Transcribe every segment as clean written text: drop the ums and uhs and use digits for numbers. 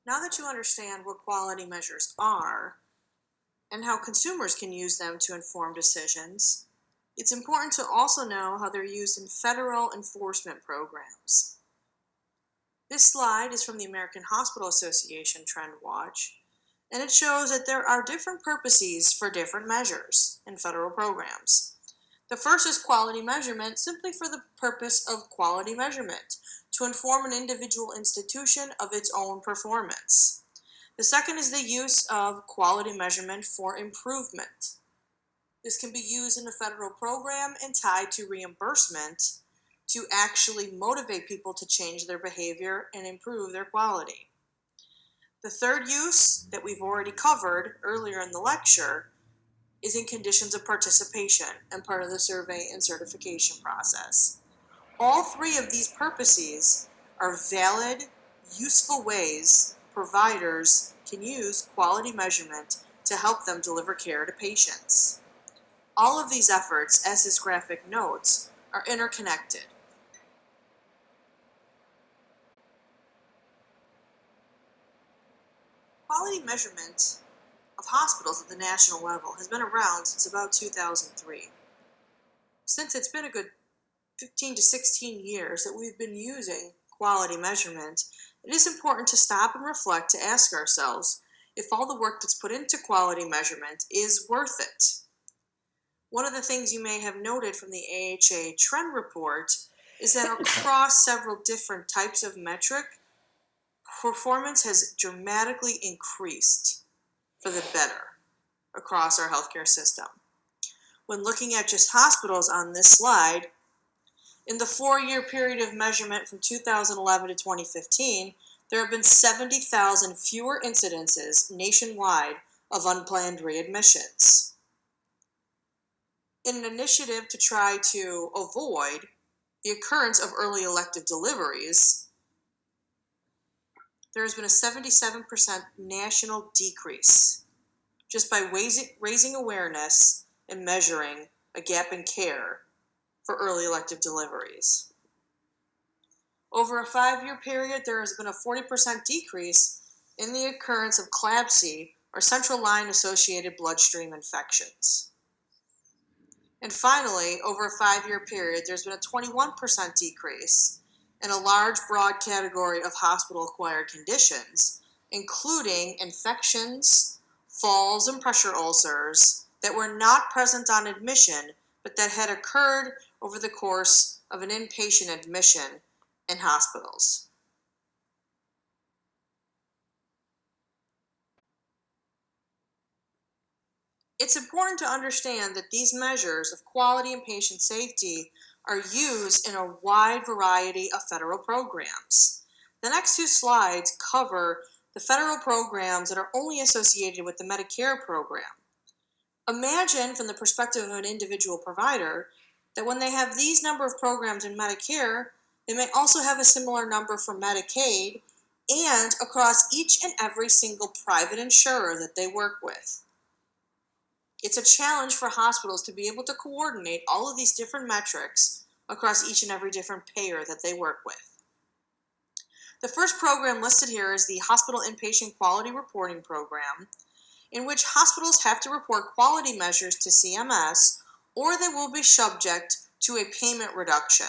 Now that you understand what quality measures are and how consumers can use them to inform decisions, it's important to also know how they're used in federal enforcement programs. This slide is from the American Hospital Association Trend Watch, and it shows that there are different purposes for different measures in federal programs. The first is quality measurement, simply for the purpose of quality measurement, to inform an individual institution of its own performance. The second is the use of quality measurement for improvement. This can be used in a federal program and tied to reimbursement to actually motivate people to change their behavior and improve their quality. The third use that we've already covered earlier in the lecture is in conditions of participation and part of the survey and certification process. All three of these purposes are valid, useful ways providers can use quality measurement to help them deliver care to patients. All of these efforts, as this graphic notes, are interconnected. Quality measurement of hospitals at the national level has been around since about 2003. Since it's been a good 15 to 16 years that we've been using quality measurement, it is important to stop and reflect to ask ourselves if all the work that's put into quality measurement is worth it. One of the things you may have noted from the AHA trend report is that across several different types of metric, performance has dramatically increased for the better across our healthcare system. When looking at just hospitals on this slide, in the 4-year period of measurement from 2011 to 2015, there have been 70,000 fewer incidences nationwide of unplanned readmissions. In an initiative to try to avoid the occurrence of early elective deliveries, there has been a 77% national decrease just by raising awareness and measuring a gap in care for early elective deliveries. Over a 5-year period, there has been a 40% decrease in the occurrence of CLABSI, or central line associated bloodstream infections. And finally, over a 5-year period, there's been a 21% decrease in a large, broad category of hospital-acquired conditions, including infections, falls, and pressure ulcers that were not present on admission, but that had occurred over the course of an inpatient admission in hospitals. It's important to understand that these measures of quality and patient safety are used in a wide variety of federal programs. The next 2 slides cover the federal programs that are only associated with the Medicare program. Imagine, from the perspective of an individual provider, that when they have these number of programs in Medicare, they may also have a similar number for Medicaid and across each and every single private insurer that they work with. It's a challenge for hospitals to be able to coordinate all of these different metrics across each and every different payer that they work with. The first program listed here is the Hospital Inpatient Quality Reporting Program, in which hospitals have to report quality measures to CMS or they will be subject to a payment reduction.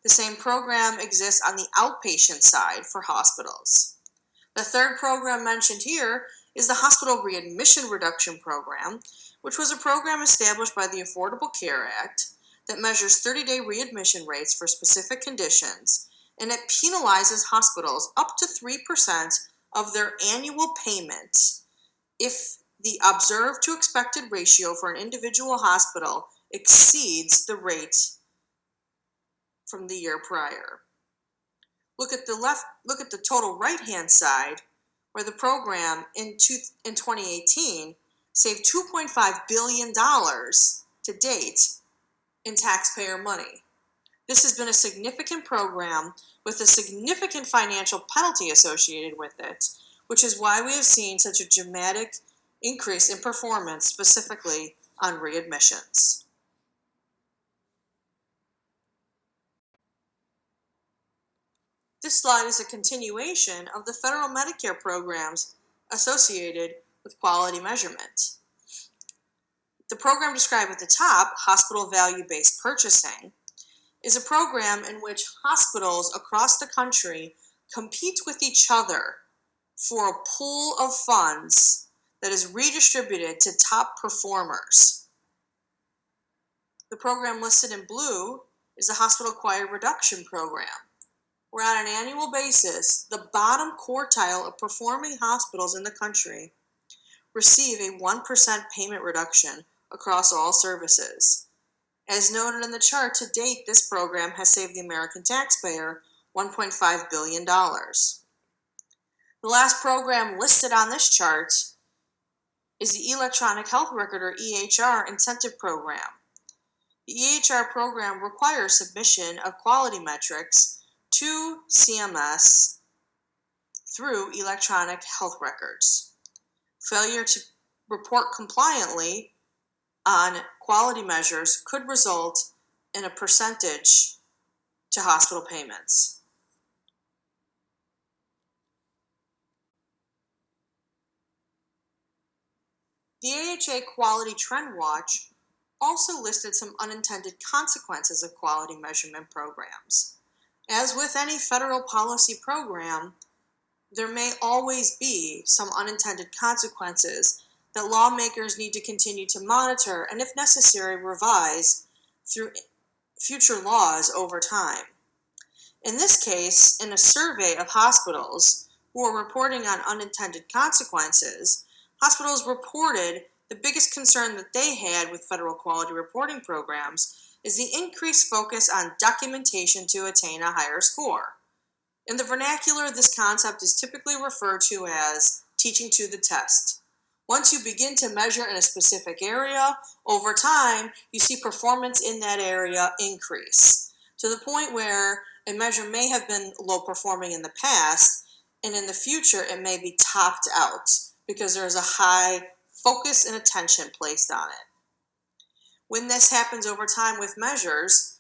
The same program exists on the outpatient side for hospitals. The third program mentioned here is the Hospital Readmission Reduction Program, which was a program established by the Affordable Care Act that measures 30-day readmission rates for specific conditions, and it penalizes hospitals up to 3% of their annual payment if the observed to expected ratio for an individual hospital exceeds the rate from the year prior. Look at the total right-hand side, where the program in 2018 saved $2.5 billion to date in taxpayer money. This has been a significant program with a significant financial penalty associated with it, which is why we have seen such a dramatic increase in performance, specifically on readmissions. This slide is a continuation of the federal Medicare programs associated with quality measurement. The program described at the top, Hospital Value-Based Purchasing, is a program in which hospitals across the country compete with each other for a pool of funds that is redistributed to top performers. The program listed in blue is the Hospital Acquired Reduction Program, where on an annual basis, the bottom quartile of performing hospitals in the country receive a 1% payment reduction across all services. As noted in the chart, to date, this program has saved the American taxpayer $1.5 billion. The last program listed on this chart is the Electronic Health Record, or EHR, incentive program. The EHR program requires submission of quality metrics to CMS through electronic health records. Failure to report compliantly on quality measures could result in a percentage to hospital payments. The AHA Quality Trend Watch also listed some unintended consequences of quality measurement programs. As with any federal policy program, there may always be some unintended consequences that lawmakers need to continue to monitor and, if necessary, revise through future laws over time. In this case, in a survey of hospitals who are reporting on unintended consequences, hospitals reported the biggest concern that they had with federal quality reporting programs is the increased focus on documentation to attain a higher score. In the vernacular, this concept is typically referred to as teaching to the test. Once you begin to measure in a specific area, over time, you see performance in that area increase to the point where a measure may have been low performing in the past, and in the future, it may be topped out because there is a high focus and attention placed on it. When this happens over time with measures,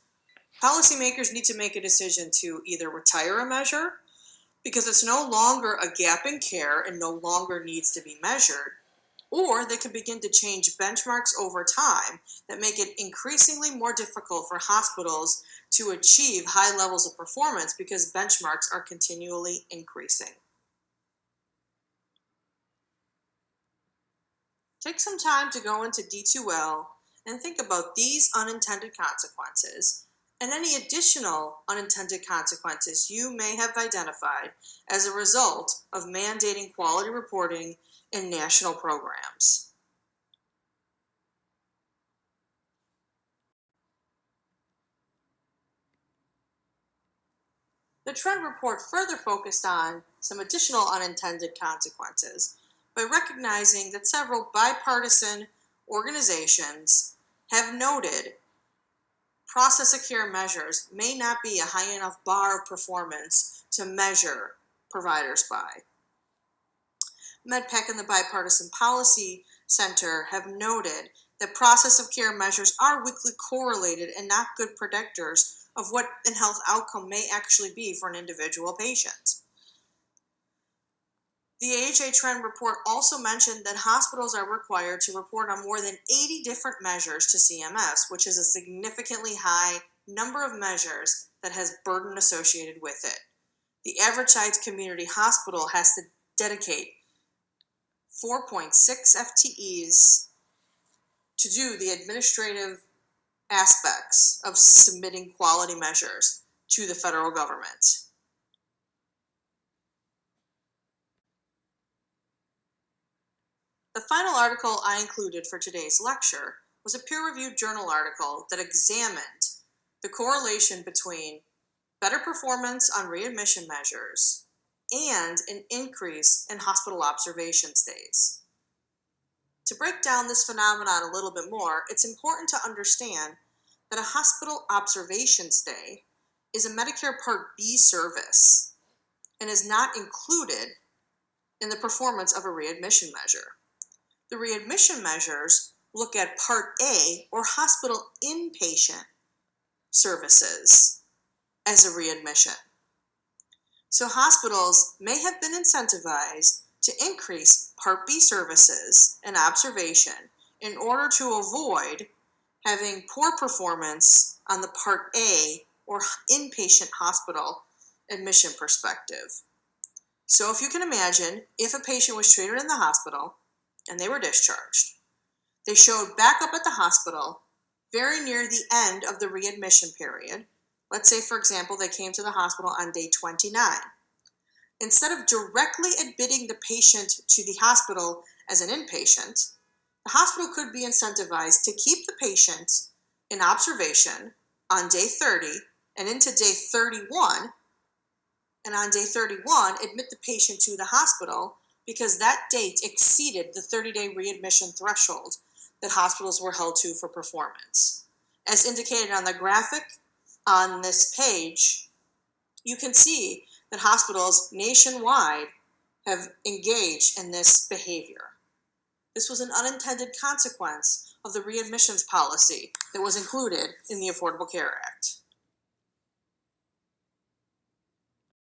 policymakers need to make a decision to either retire a measure because it's no longer a gap in care and no longer needs to be measured, or they can begin to change benchmarks over time that make it increasingly more difficult for hospitals to achieve high levels of performance because benchmarks are continually increasing. Take some time to go into D2L and think about these unintended consequences and any additional unintended consequences you may have identified as a result of mandating quality reporting in national programs. The trend report further focused on some additional unintended consequences by recognizing that several bipartisan organizations have noted process of care measures may not be a high enough bar of performance to measure providers by. MedPAC and the Bipartisan Policy Center have noted that process of care measures are weakly correlated and not good predictors of what an health outcome may actually be for an individual patient. The AHA Trend Report also mentioned that hospitals are required to report on more than 80 different measures to CMS, which is a significantly high number of measures that has burden associated with it. The average sized community hospital has to dedicate 4.6 FTEs to do the administrative aspects of submitting quality measures to the federal government. The final article I included for today's lecture was a peer-reviewed journal article that examined the correlation between better performance on readmission measures and an increase in hospital observation stays. To break down this phenomenon a little bit more, it's important to understand that a hospital observation stay is a Medicare Part B service and is not included in the performance of a readmission measure. The readmission measures look at Part A, or hospital inpatient services, as a readmission. So hospitals may have been incentivized to increase Part B services and observation in order to avoid having poor performance on the Part A or inpatient hospital admission perspective. So if you can imagine, if a patient was treated in the hospital and they were discharged, they showed back up at the hospital very near the end of the readmission period. Let's say, for example, they came to the hospital on day 29. Instead of directly admitting the patient to the hospital as an inpatient, the hospital could be incentivized to keep the patient in observation on day 30 and into day 31, and on day 31, admit the patient to the hospital because that date exceeded the 30-day readmission threshold that hospitals were held to for performance. As indicated on the graphic on this page, you can see that hospitals nationwide have engaged in this behavior. This was an unintended consequence of the readmissions policy that was included in the Affordable Care Act.